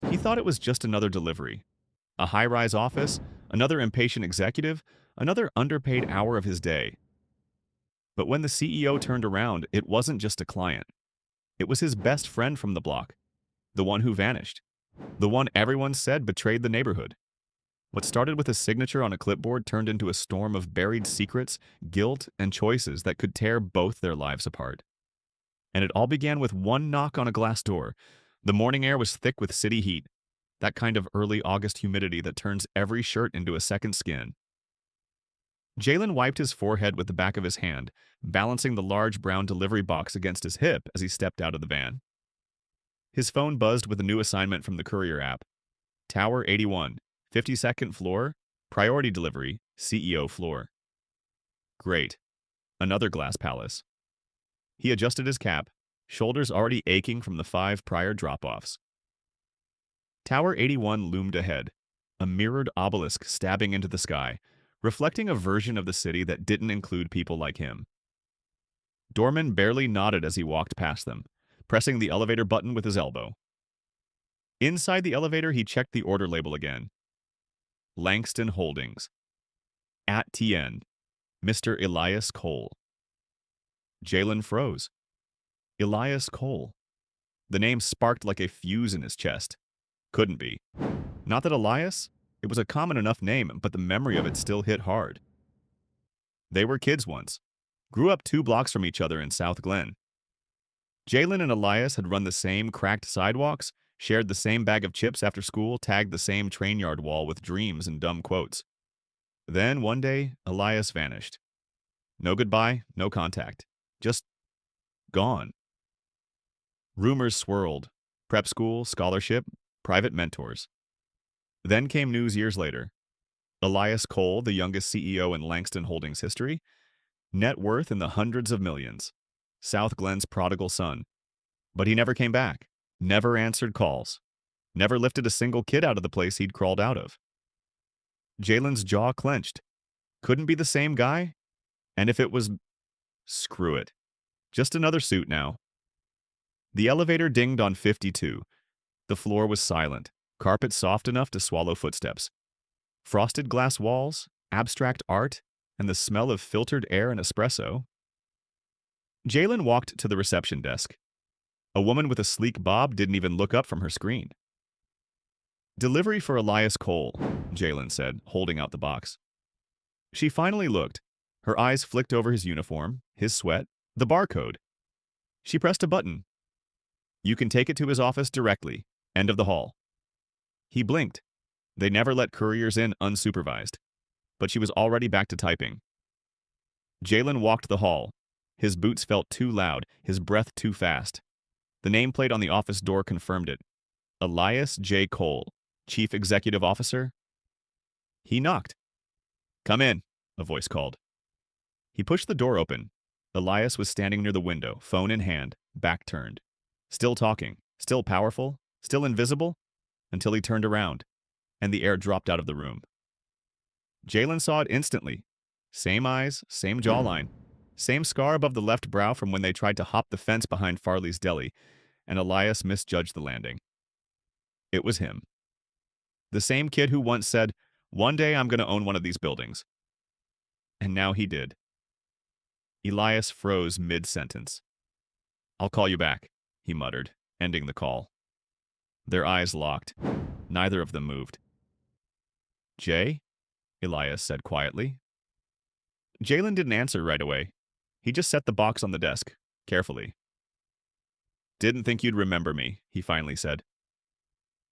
He thought it was just another delivery. A high-rise office, another impatient executive, another underpaid hour of his day. But when the CEO turned around, it wasn't just a client. It was his best friend from the block, the one who vanished, the one everyone said betrayed the neighborhood. What started with a signature on a clipboard turned into a storm of buried secrets, guilt, and choices that could tear both their lives apart. And it all began with one knock on a glass door. The morning air was thick with city heat, that kind of early August humidity that turns every shirt into a second skin. Jalen wiped his forehead with the back of his hand, balancing the large brown delivery box against his hip as he stepped out of the van. His phone buzzed with a new assignment from the courier app. Tower 81, 52nd floor, priority delivery, CEO floor. Great. Another glass palace. He adjusted his cap, shoulders already aching from the 5 prior drop-offs. Tower 81 loomed ahead, a mirrored obelisk stabbing into the sky, reflecting a version of the city that didn't include people like him. Dorman barely nodded as he walked past them, pressing the elevator button with his elbow. Inside the elevator, he checked the order label again. Langston Holdings. At TN. Mr. Elias Cole. Jalen froze. Elias Cole. The name sparked like a fuse in his chest. Couldn't be. Not that Elias? It was a common enough name, but the memory of it still hit hard. They were kids once. Grew up 2 blocks from each other in South Glen. Jalen and Elias had run the same cracked sidewalks, shared the same bag of chips after school, tagged the same train yard wall with dreams and dumb quotes. Then, one day, Elias vanished. No goodbye, no contact. Just gone. Rumors swirled. Prep school, scholarship, private mentors. Then came news years later. Elias Cole, the youngest CEO in Langston Holdings history. Net worth in the hundreds of millions. South Glen's prodigal son. But he never came back. Never answered calls. Never lifted a single kid out of the place he'd crawled out of. Jalen's jaw clenched. Couldn't be the same guy? And if it was... Screw it. Just another suit now. The elevator dinged on 52. The floor was silent, carpet soft enough to swallow footsteps. Frosted glass walls, abstract art, and the smell of filtered air and espresso. Jalen walked to the reception desk. A woman with a sleek bob didn't even look up from her screen. Delivery for Elias Cole, Jalen said, holding out the box. She finally looked. Her eyes flicked over his uniform, his sweat, the barcode. She pressed a button. You can take it to his office directly. End of the hall. He blinked. They never let couriers in unsupervised. But she was already back to typing. Jalen walked the hall. His boots felt too loud, his breath too fast. The nameplate on the office door confirmed it. Elias J. Cole, Chief Executive Officer. He knocked. Come in, a voice called. He pushed the door open. Elias was standing near the window, phone in hand, back turned. Still talking, still powerful, still invisible, until he turned around, and the air dropped out of the room. Jalen saw it instantly. Same eyes, same jawline, same scar above the left brow from when they tried to hop the fence behind Farley's Deli, and Elias misjudged the landing. It was him. The same kid who once said, "One day I'm going to own one of these buildings." And now he did. Elias froze mid-sentence. "I'll call you back," he muttered, ending the call. Their eyes locked. Neither of them moved. "Jay?" Elias said quietly. Jalen didn't answer right away. He just set the box on the desk, carefully. "Didn't think you'd remember me," he finally said.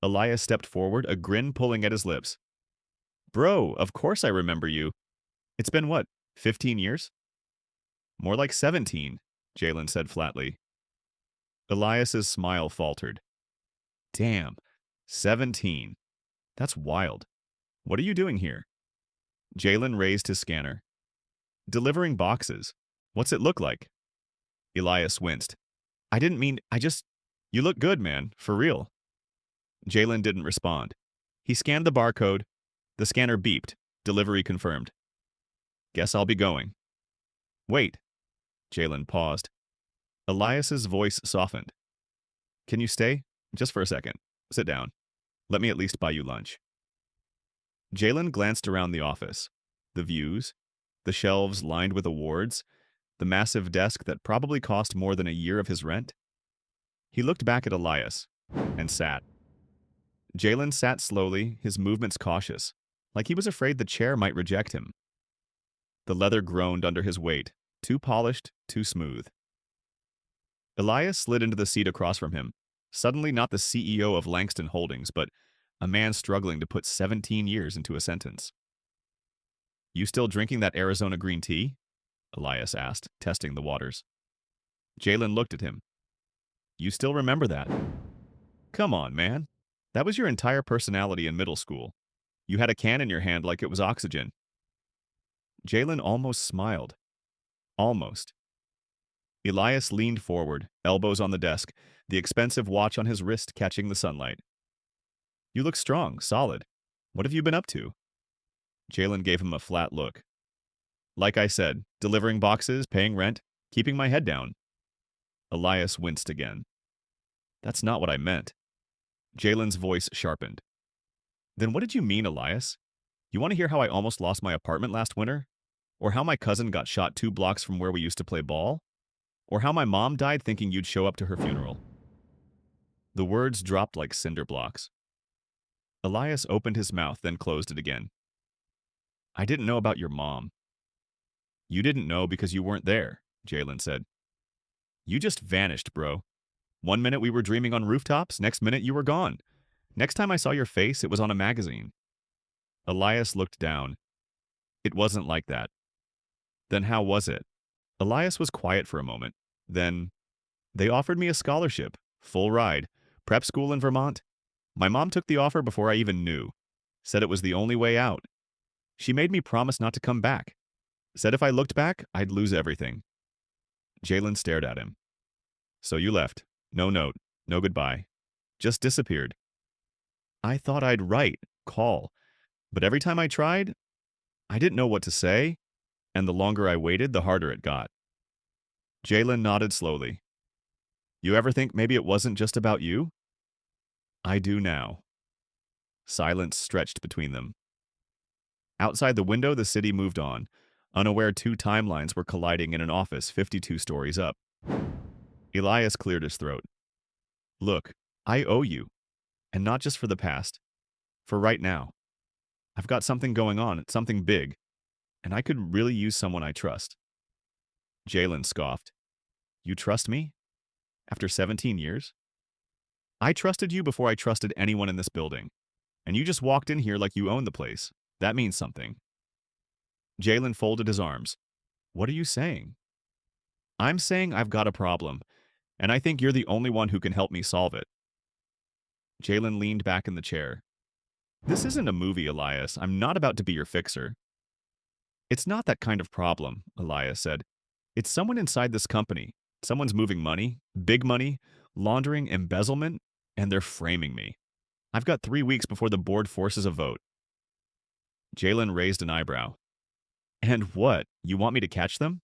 Elias stepped forward, a grin pulling at his lips. "Bro, of course I remember you. It's been what, 15 years?" "More like 17, Jalen said flatly. Elias's smile faltered. "Damn, 17. That's wild. What are you doing here?" Jalen raised his scanner. "Delivering boxes. What's it look like?" Elias winced. "I didn't mean, you look good, man, for real." Jalen didn't respond. He scanned the barcode. The scanner beeped. Delivery confirmed. "Guess I'll be going." "Wait." Jalen paused. Elias's voice softened. "Can you stay? Just for a second. Sit down." Let me at least buy you lunch. Jalen glanced around the office. The views, the shelves lined with awards, the massive desk that probably cost more than a year of his rent. He looked back at Elias and sat. Jalen sat slowly, his movements cautious, like he was afraid the chair might reject him. The leather groaned under his weight, too polished, too smooth. Elias slid into the seat across from him, suddenly not the CEO of Langston Holdings, but a man struggling to put 17 years into a sentence. You still drinking that Arizona green tea? Elias asked, testing the waters. Jalen looked at him. You still remember that? Come on, man. That was your entire personality in middle school. You had a can in your hand like it was oxygen. Jalen almost smiled. Almost. Elias leaned forward, elbows on the desk, the expensive watch on his wrist catching the sunlight. You look strong, solid. What have you been up to? Jalen gave him a flat look. Like I said, delivering boxes, paying rent, keeping my head down. Elias winced again. That's not what I meant. Jalen's voice sharpened. Then what did you mean, Elias? You want to hear how I almost lost my apartment last winter? Or how my cousin got shot 2 blocks from where we used to play ball? Or how my mom died thinking you'd show up to her funeral? The words dropped like cinder blocks. Elias opened his mouth, then closed it again. I didn't know about your mom. You didn't know because you weren't there, Jalen said. You just vanished, bro. 1 minute we were dreaming on rooftops, next minute you were gone. Next time I saw your face, it was on a magazine. Elias looked down. It wasn't like that. Then how was it? Elias was quiet for a moment. Then, they offered me a scholarship, full ride, prep school in Vermont. My mom took the offer before I even knew. Said it was the only way out. She made me promise not to come back. Said if I looked back, I'd lose everything. Jalen stared at him. So you left. No note. No goodbye. Just disappeared. I thought I'd write, call. But every time I tried, I didn't know what to say, and the longer I waited, the harder it got. Jalen nodded slowly. You ever think maybe it wasn't just about you? I do now. Silence stretched between them. Outside the window, the city moved on. Unaware 2 timelines were colliding in an office 52 stories up. Elias cleared his throat. Look, I owe you. And not just for the past. For right now. I've got something going on. It's something big. And I could really use someone I trust. Jalen scoffed. You trust me? After 17 years? I trusted you before I trusted anyone in this building. And you just walked in here like you own the place. That means something. Jalen folded his arms. What are you saying? I'm saying I've got a problem, and I think you're the only one who can help me solve it. Jalen leaned back in the chair. This isn't a movie, Elias. I'm not about to be your fixer. It's not that kind of problem, Elias said. It's someone inside this company. Someone's moving money, big money, laundering, embezzlement, and they're framing me. I've got 3 weeks before the board forces a vote. Jalen raised an eyebrow. And what? You want me to catch them?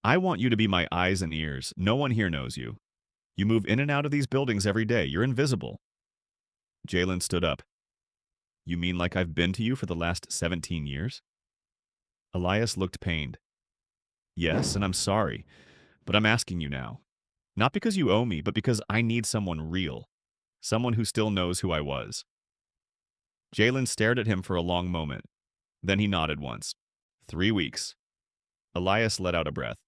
I want you to be my eyes and ears. No one here knows you. You move in and out of these buildings every day. You're invisible. Jalen stood up. You mean like I've been to you for the last 17 years? Elias looked pained. Yes, and I'm sorry, but I'm asking you now. Not because you owe me, but because I need someone real. Someone who still knows who I was. Jalen stared at him for a long moment. Then he nodded once. 3 weeks. Elias let out a breath.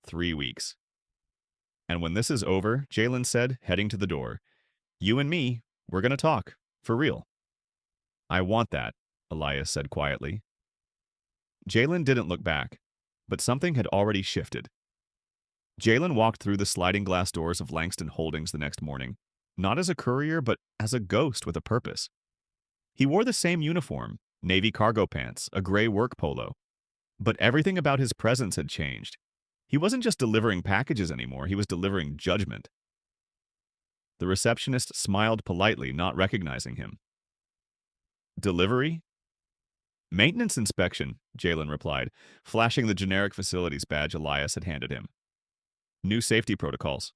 3 weeks. And when this is over, Jalen said, heading to the door, you and me, we're going to talk. For real. I want that, Elias said quietly. Jalen didn't look back, but something had already shifted. Jalen walked through the sliding glass doors of Langston Holdings the next morning, not as a courier, but as a ghost with a purpose. He wore the same uniform, navy cargo pants, a gray work polo. But everything about his presence had changed. He wasn't just delivering packages anymore, he was delivering judgment. The receptionist smiled politely, not recognizing him. Delivery? Maintenance inspection, Jalen replied, flashing the generic facilities badge Elias had handed him. New safety protocols.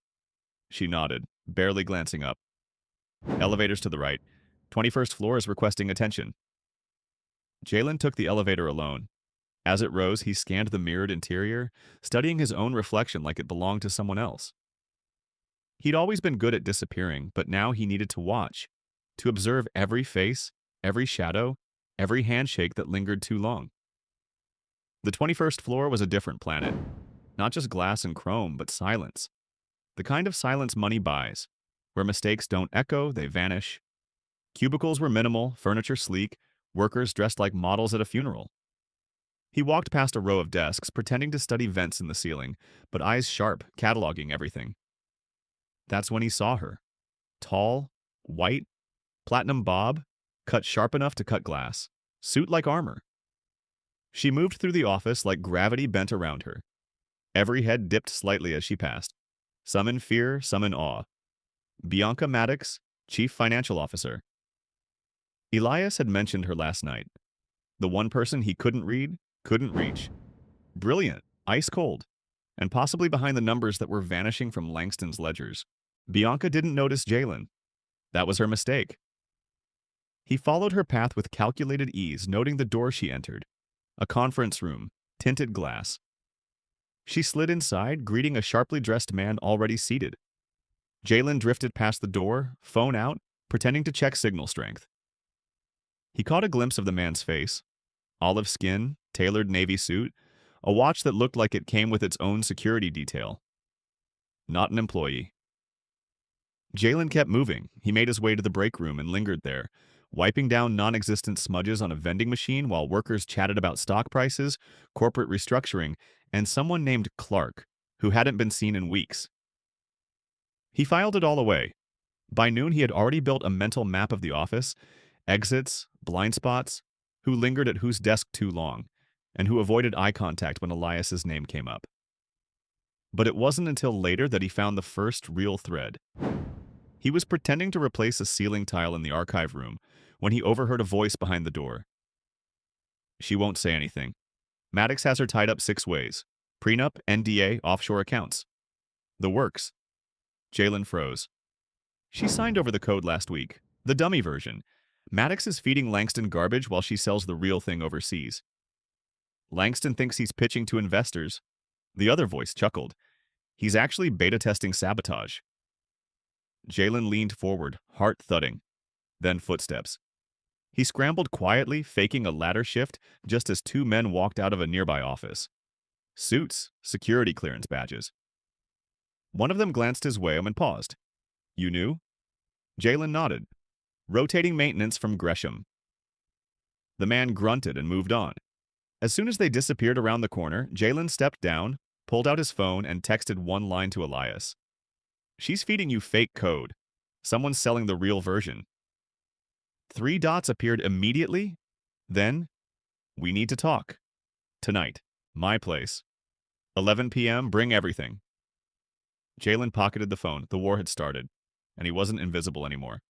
She nodded, barely glancing up. Elevators to the right. 21st floor is requesting attention. Jalen took the elevator alone. As it rose, he scanned the mirrored interior, studying his own reflection like it belonged to someone else. He'd always been good at disappearing, but now he needed to watch, to observe every face, every shadow, every handshake that lingered too long. The 21st floor was a different planet. Not just glass and chrome, but silence. The kind of silence money buys, where mistakes don't echo, they vanish. Cubicles were minimal, furniture sleek, workers dressed like models at a funeral. He walked past a row of desks, pretending to study vents in the ceiling, but eyes sharp, cataloging everything. That's when he saw her. Tall, white, platinum bob, cut sharp enough to cut glass, suit like armor. She moved through the office like gravity bent around her. Every head dipped slightly as she passed, some in fear, some in awe. Bianca Maddox, Chief Financial Officer. Elias had mentioned her last night. The one person he couldn't read, couldn't reach. Brilliant, ice cold, and possibly behind the numbers that were vanishing from Langston's ledgers. Bianca didn't notice Jalen. That was her mistake. He followed her path with calculated ease, noting the door she entered. A conference room, tinted glass. She slid inside, greeting a sharply dressed man already seated. Jalen drifted past the door, phone out, pretending to check signal strength. He caught a glimpse of the man's face. Olive skin, tailored navy suit, a watch that looked like it came with its own security detail. Not an employee. Jalen kept moving. He made his way to the break room and lingered there, wiping down non-existent smudges on a vending machine while workers chatted about stock prices, corporate restructuring, and someone named Clark, who hadn't been seen in weeks. He filed it all away. By noon, he had already built a mental map of the office, exits, blind spots, who lingered at whose desk too long, and who avoided eye contact when Elias's name came up. But it wasn't until later that he found the first real thread. He was pretending to replace a ceiling tile in the archive room when he overheard a voice behind the door. She won't say anything. Maddox has her tied up 6 ways. Prenup, NDA, offshore accounts. The works. Jalen froze. She signed over the code last week, the dummy version. Maddox is feeding Langston garbage while she sells the real thing overseas. Langston thinks he's pitching to investors. The other voice chuckled. He's actually beta testing sabotage. Jalen leaned forward, heart thudding. Then footsteps. He scrambled quietly, faking a ladder shift, just as 2 men walked out of a nearby office. Suits, security clearance badges. One of them glanced his way and paused. You knew? Jalen nodded. Rotating maintenance from Gresham. The man grunted and moved on. As soon as they disappeared around the corner, Jalen stepped down, pulled out his phone, and texted one line to Elias. She's feeding you fake code. Someone's selling the real version. 3 dots appeared immediately. Then, we need to talk. Tonight. My place. 11 p.m., bring everything. Jalen pocketed the phone. The war had started, and he wasn't invisible anymore.